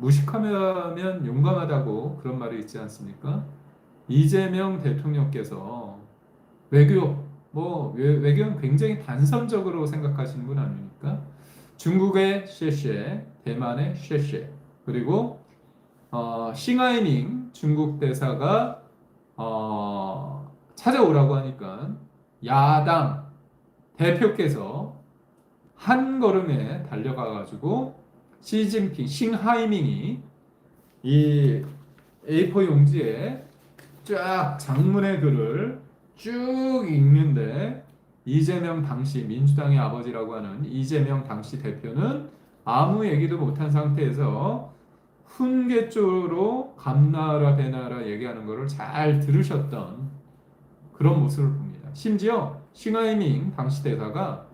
무식하면 용감하다고 그런 말이 있지 않습니까? 이재명 대통령께서 외교는 굉장히 단선적으로 생각하시는 분 아닙니까? 중국의 셰셰, 대만의 셰셰, 그리고 싱하이밍 중국 대사가 찾아오라고 하니까 야당 대표께서 한 걸음에 달려가 가지고 시진핑, 싱하이밍이 이 A4 용지에 쫙 장문의 글을 쭉 읽는데 이재명 당시 민주당의 아버지라고 하는 이재명 당시 대표는 아무 얘기도 못한 상태에서 훈계조로 감나라 배나라 얘기하는 것을 잘 들으셨던 그런 모습을 봅니다. 심지어 싱하이밍 당시 대사가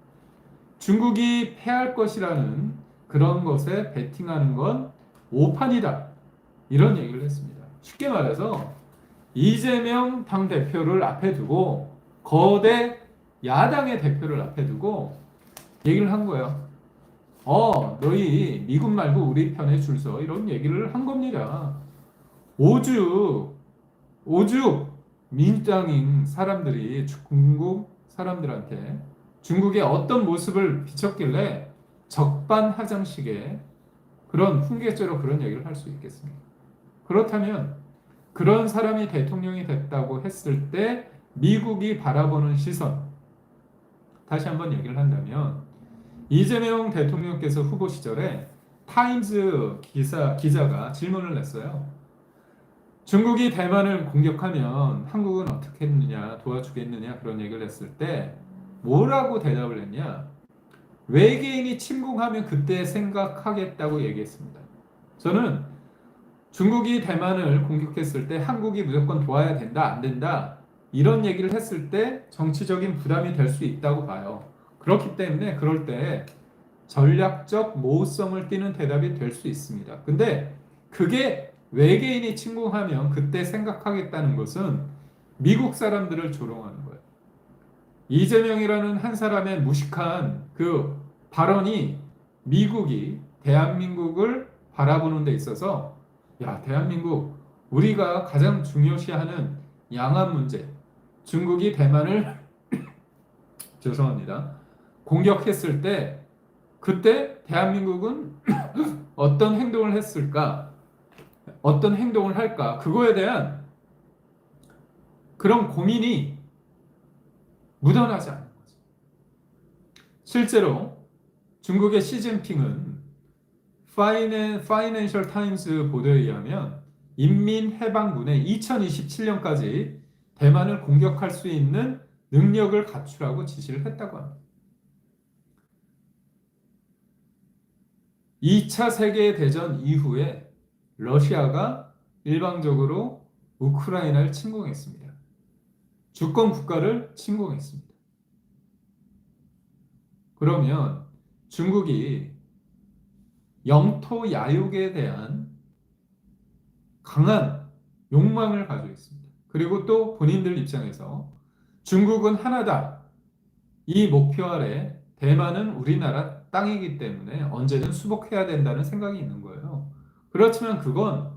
중국이 패할 것이라는 그런 것에 베팅하는 건 오판이다. 이런 얘기를 했습니다. 쉽게 말해서 이재명 당대표를 앞에 두고 거대 야당의 대표를 앞에 두고 얘기를 한 거예요. 너희 미국 말고 우리 편에 줄 서. 이런 얘기를 한 겁니다. 오죽 민주당인 사람들이 중국 사람들한테 중국의 어떤 모습을 비췄길래 적반하장식의 그런 훈계죄로 그런 얘기를 할 수 있겠습니까? 그렇다면 그런 사람이 대통령이 됐다고 했을 때 미국이 바라보는 시선, 다시 한번 얘기를 한다면 이재명 대통령께서 후보 시절에 타임즈 기자가 질문을 냈어요. 중국이 대만을 공격하면 한국은 어떻게 했느냐, 도와주겠느냐 그런 얘기를 했을 때 뭐라고 대답을 했냐? 외계인이 침공하면 그때 생각하겠다고 얘기했습니다. 저는 중국이 대만을 공격했을 때 한국이 무조건 도와야 된다, 안 된다 이런 얘기를 했을 때 정치적인 부담이 될 수 있다고 봐요. 그렇기 때문에 그럴 때 전략적 모호성을 띠는 대답이 될 수 있습니다. 근데 그게 외계인이 침공하면 그때 생각하겠다는 것은 미국 사람들을 조롱하는 거예요. 이재명이라는 한 사람의 무식한 그 발언이 미국이 대한민국을 바라보는 데 있어서 야, 대한민국 우리가 가장 중요시하는 양안 문제, 중국이 대만을 죄송합니다. 공격했을 때 그때 대한민국은 어떤 행동을 했을까? 어떤 행동을 할까? 그거에 대한 그런 고민이 묻어나지 않는 거죠. 실제로 중국의 시진핑은 파이낸셜 타임스 보도에 의하면 인민해방군에 2027년까지 대만을 공격할 수 있는 능력을 갖추라고 지시를 했다고 합니다. 2차 세계대전 이후에 러시아가 일방적으로 우크라이나를 침공했습니다. 주권 국가를 침공했습니다. 그러면 중국이 영토 야육에 대한 강한 욕망을 가지고 있습니다. 그리고 또 본인들 입장에서 중국은 하나다. 이 목표 아래 대만은 우리나라 땅이기 때문에 언제든 수복해야 된다는 생각이 있는 거예요. 그렇지만 그건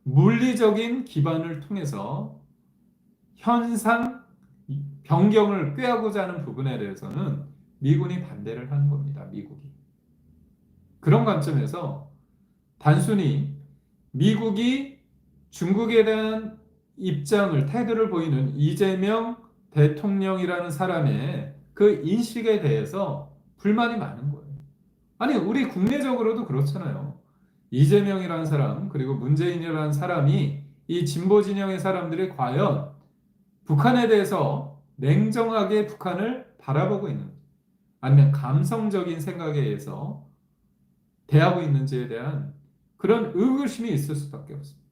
물리적인 기반을 통해서 현상 변경을 꾀하고자 하는 부분에 대해서는 미군이 반대를 하는 겁니다. 미국이. 그런 관점에서 단순히 미국이 중국에 대한 입장을, 태도를 보이는 이재명 대통령이라는 사람의 그 인식에 대해서 불만이 많은 거예요. 아니, 우리 국내적으로도 그렇잖아요. 이재명이라는 사람, 그리고 문재인이라는 사람이 이 진보 진영의 사람들이 과연 북한에 대해서 냉정하게 북한을 바라보고 있는지, 아니면 감성적인 생각에 의해서 대하고 있는지에 대한 그런 의구심이 있을 수밖에 없습니다.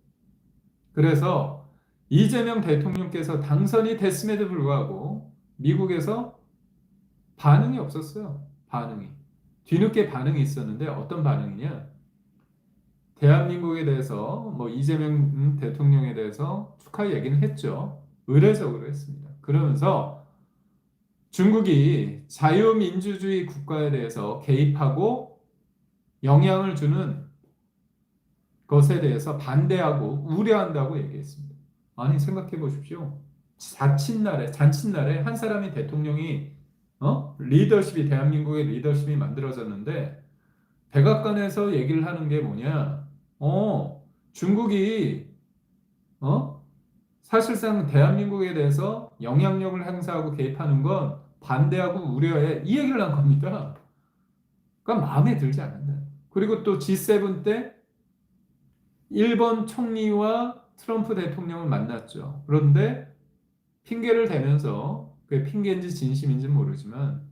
그래서 이재명 대통령께서 당선이 됐음에도 불구하고 미국에서 반응이 없었어요. 반응이. 뒤늦게 반응이 있었는데 어떤 반응이냐? 대한민국에 대해서 이재명 대통령에 대해서 축하 얘기는 했죠. 의례적으로 했습니다. 그러면서 중국이 자유민주주의 국가에 대해서 개입하고 영향을 주는 것에 대해서 반대하고 우려한다고 얘기했습니다. 아니 생각해 보십시오. 잔칫날에 한 사람이 대통령이 리더십이 대한민국의 리더십이 만들어졌는데 백악관에서 얘기를 하는 게 뭐냐? 중국이 어? 사실상 대한민국에 대해서 영향력을 행사하고 개입하는 건 반대하고 우려해 이 얘기를 한 겁니다. 그러니까 마음에 들지 않는다. 그리고 또 G7 때 일본 총리와 트럼프 대통령을 만났죠. 그런데 핑계를 대면서 그게 핑계인지 진심인지 모르지만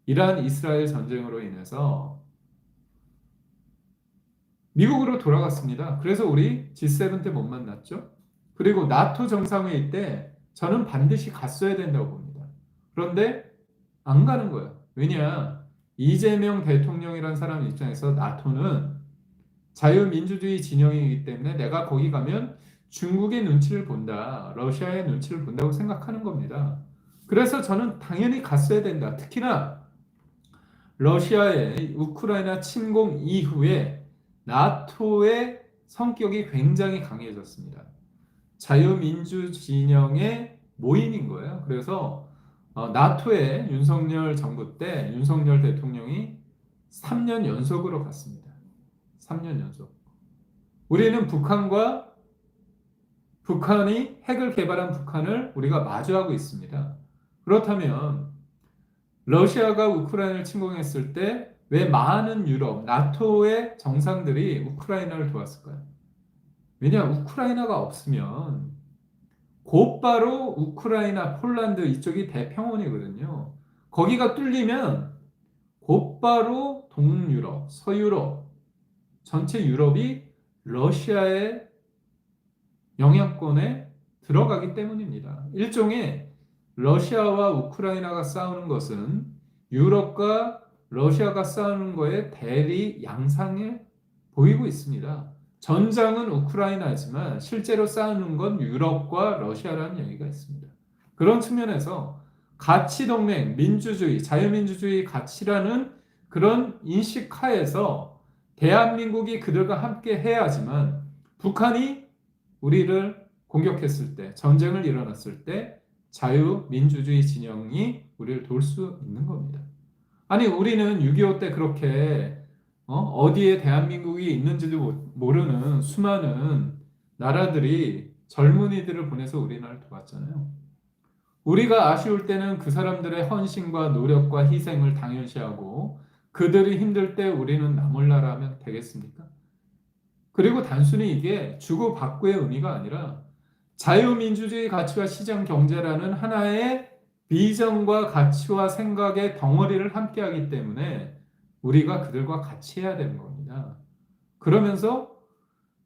이란 이스라엘 전쟁으로 인해서 미국으로 돌아갔습니다. 그래서 우리 G7 때 못 만났죠. 그리고 나토 정상회의 때 저는 반드시 갔어야 된다고 봅니다. 그런데 안 가는 거예요. 왜냐? 이재명 대통령이란 사람 입장에서 나토는 자유민주주의 진영이기 때문에 내가 거기 가면 중국의 눈치를 본다, 러시아의 눈치를 본다고 생각하는 겁니다. 그래서 저는 당연히 갔어야 된다. 특히나 러시아의 우크라이나 침공 이후에 나토의 성격이 굉장히 강해졌습니다. 자유민주 진영의 모임인 거예요. 그래서 나토의 윤석열 정부 때 윤석열 대통령이 3년 연속으로 갔습니다. 3년 연속. 우리는 북한이 핵을 개발한 북한을 우리가 마주하고 있습니다. 그렇다면 러시아가 우크라이나를 침공했을 때 왜 많은 유럽, 나토의 정상들이 우크라이나를 도왔을까요? 왜냐, 우크라이나가 없으면 곧바로 우크라이나, 폴란드 이쪽이 대평원이거든요. 거기가 뚫리면 곧바로 동유럽, 서유럽, 전체 유럽이 러시아의 영향권에 들어가기 때문입니다. 일종의 러시아와 우크라이나가 싸우는 것은 유럽과 러시아가 싸우는 거에 대리 양상에 보이고 있습니다. 전장은 우크라이나지만 실제로 싸우는 건 유럽과 러시아라는 얘기가 있습니다. 그런 측면에서 가치 동맹, 민주주의, 자유민주주의 가치라는 그런 인식하에서 대한민국이 그들과 함께 해야지만 북한이 우리를 공격했을 때, 전쟁을 일어났을 때 자유민주주의 진영이 우리를 도울 수 있는 겁니다. 아니 우리는 6.25 때 그렇게 어디에 대한민국이 있는지도 모르는 수많은 나라들이 젊은이들을 보내서 우리나라를 도왔잖아요. 우리가 아쉬울 때는 그 사람들의 헌신과 노력과 희생을 당연시하고 그들이 힘들 때 우리는 나 몰라라 하면 되겠습니까? 그리고 단순히 이게 주고받고의 의미가 아니라 자유민주주의 가치와 시장 경제라는 하나의 비전과 가치와 생각의 덩어리를 함께하기 때문에 우리가 그들과 같이 해야 되는 겁니다. 그러면서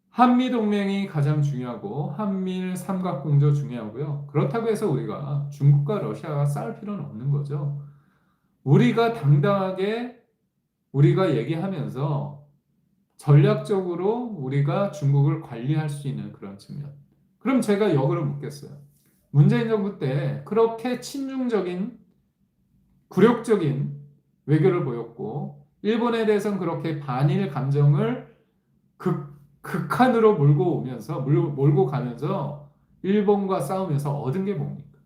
한미동맹이 가장 중요하고 한미일 삼각공조 중요하고요. 그렇다고 해서 우리가 중국과 러시아와 싸울 필요는 없는 거죠. 우리가 당당하게 우리가 얘기하면서 전략적으로 우리가 중국을 관리할 수 있는 그런 측면. 그럼 제가 역으로 묻겠어요. 문재인 정부 때 그렇게 친중적인 굴욕적인 외교를 보였고 일본에 대해서는 그렇게 반일 감정을 극한으로 몰고 가면서 일본과 싸우면서 얻은 게 뭡니까?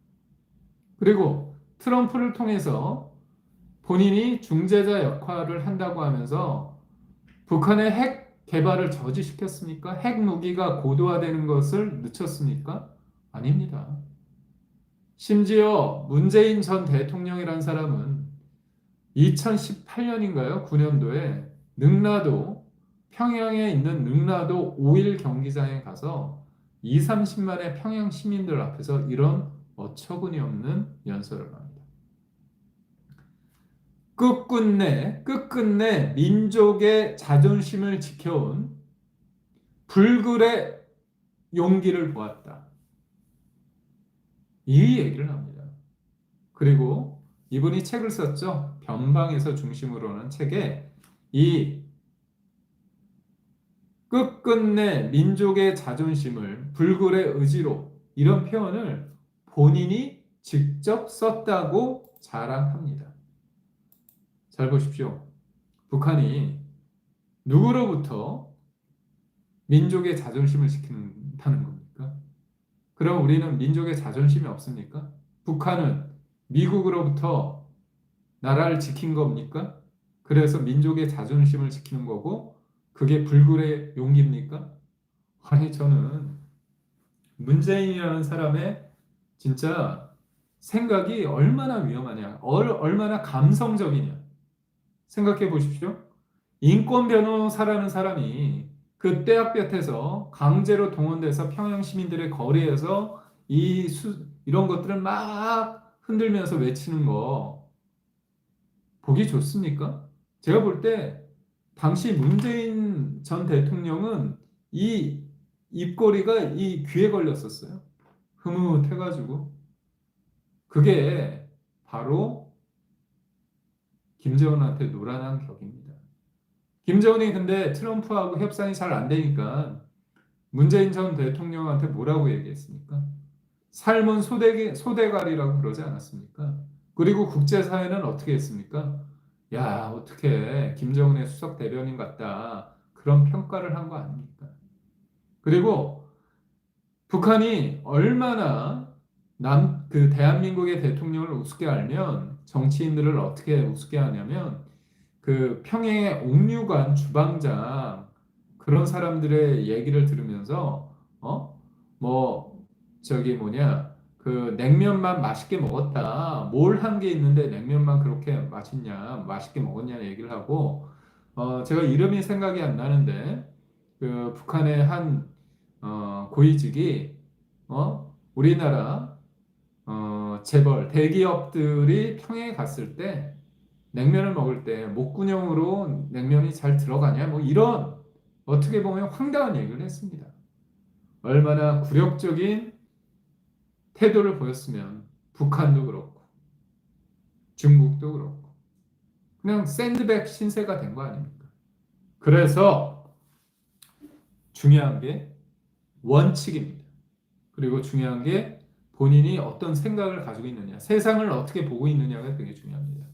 그리고 트럼프를 통해서 본인이 중재자 역할을 한다고 하면서 북한의 핵 개발을 저지시켰습니까? 핵 무기가 고도화되는 것을 늦췄습니까? 아닙니다. 심지어 문재인 전 대통령이란 사람은 2018년인가요? 9년도에 평양에 있는 능라도 5일 경기장에 가서 2, 30만의 평양 시민들 앞에서 이런 어처구니 없는 연설을 합니다. 끝끝내 민족의 자존심을 지켜온 불굴의 용기를 보았다. 이 얘기를 합니다. 그리고 이분이 책을 썼죠. 변방에서 중심으로는 책에 이 끝끝내 민족의 자존심을 불굴의 의지로 이런 표현을 본인이 직접 썼다고 자랑합니다. 잘 보십시오. 북한이 누구로부터 민족의 자존심을 지킨다는 겁니까? 그럼 우리는 민족의 자존심이 없습니까? 북한은 미국으로부터 나라를 지킨 겁니까? 그래서 민족의 자존심을 지키는 거고 그게 불굴의 용기입니까? 아니 저는 문재인이라는 사람의 진짜 생각이 얼마나 위험하냐, 얼마나 감성적이냐 생각해 보십시오. 인권 변호사라는 사람이 그 떼약볕에서 강제로 동원돼서 평양 시민들의 거리에서 이런 것들을 막 흔들면서 외치는 거 보기 좋습니까? 제가 볼 때 당시 문재인 전 대통령은 이 입꼬리가 이 귀에 걸렸었어요. 흐뭇해가지고. 그게 바로 김정은한테 노란한 격입니다. 김정은이 근데 트럼프하고 협상이 잘 안 되니까 문재인 전 대통령한테 뭐라고 얘기했습니까? 삶은 소대가리라고 그러지 않았습니까? 그리고 국제사회는 어떻게 했습니까? 야, 어떻게 김정은의 수석 대변인 같다. 그런 평가를 한 거 아닙니까? 그리고 북한이 얼마나 그 대한민국의 대통령을 우습게 알면 정치인들을 어떻게 우습게 하냐면 그 평양의 옥류관 주방장 그런 사람들의 얘기를 들으면서 뭐 저기 뭐냐 그 냉면만 맛있게 먹었다 뭘 한 게 있는데 냉면만 그렇게 맛있냐 맛있게 먹었냐 얘기를 하고 제가 이름이 생각이 안 나는데 그 북한의 한 고위직이 우리나라 재벌 대기업들이 평양에 갔을 때 냉면을 먹을 때 목구멍으로 냉면이 잘 들어가냐 뭐 이런 어떻게 보면 황당한 얘기를 했습니다. 얼마나 굴욕적인 태도를 보였으면 북한도 그렇고 중국도 그렇고 그냥 샌드백 신세가 된 거 아닙니까? 그래서 중요한 게 원칙입니다. 그리고 중요한 게 본인이 어떤 생각을 가지고 있느냐, 세상을 어떻게 보고 있느냐가 되게 중요합니다.